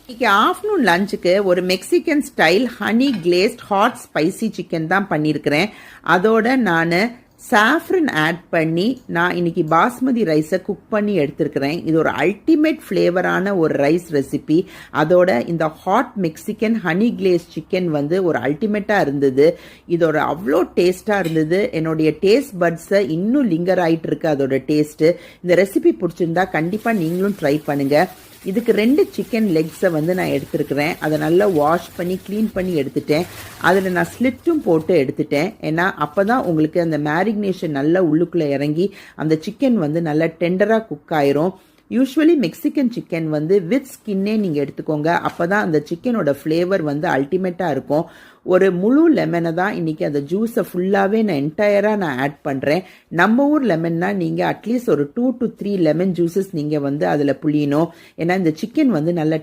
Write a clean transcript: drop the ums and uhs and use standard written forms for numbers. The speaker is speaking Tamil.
இன்னைக்கு ஆஃப்டர்நூன் லஞ்சுக்கு ஒரு Mexican style honey glazed hot spicy chicken தான் பண்ணியிருக்கிறேன். அதோட நான் சாஃப்ரன் ஆட் பண்ணி நான் இன்னைக்கு பாஸ்மதி ரைஸை குக் பண்ணி எடுத்துருக்கிறேன். இது ஒரு அல்டிமேட் ஃப்ளேவரான ஒரு ரைஸ் ரெசிபி. அதோட இந்த hot Mexican honey glaze chicken வந்து ஒரு அல்டிமேட்டாக இருந்தது. இதோட அவ்வளோ டேஸ்ட்டாக இருந்தது. என்னுடைய டேஸ்ட் பட்ஸை இன்னும் லிங்கர் ஆகிட்டு இருக்கு அதோட டேஸ்ட்டு. இந்த ரெசிபி பிடிச்சிருந்தா கண்டிப்பாக நீங்களும் ட்ரை பண்ணுங்கள். இதுக்கு 2 சிக்கன் லெக்ஸை வந்து நான் எடுத்துருக்கிறேன். அதை நல்லா வாஷ் பண்ணி க்ளீன் பண்ணி எடுத்துட்டேன். அதில் நான் ஸ்லிட்டும் போட்டு எடுத்துட்டேன். ஏன்னா அப்போ தான் உங்களுக்கு அந்த மேரினேஷன் நல்லா உள்ளுக்குள்ளே இறங்கி அந்த சிக்கன் வந்து நல்லா டெண்டராக குக் ஆயிரும். யூஸ்வலி மெக்சிகன் சிக்கன் வந்து வித் ஸ்கின்னே நீங்கள் எடுத்துக்கோங்க. அப்போ தான் அந்த சிக்கனோட ஃப்ளேவர் வந்து அல்டிமேட்டாக இருக்கும். ஒரு முழு லெமனை தான் இன்றைக்கி அந்த ஜூஸை ஃபுல்லாகவே நான் என்டையராக நான் ஆட் பண்ணுறேன். நம்ம ஊர் லெமன்னா நீங்கள் அட்லீஸ்ட் ஒரு 2 to 3 லெமன் ஜூஸஸ் நீங்கள் வந்து அதில் புளியணும். ஏன்னா இந்த சிக்கன் வந்து நல்ல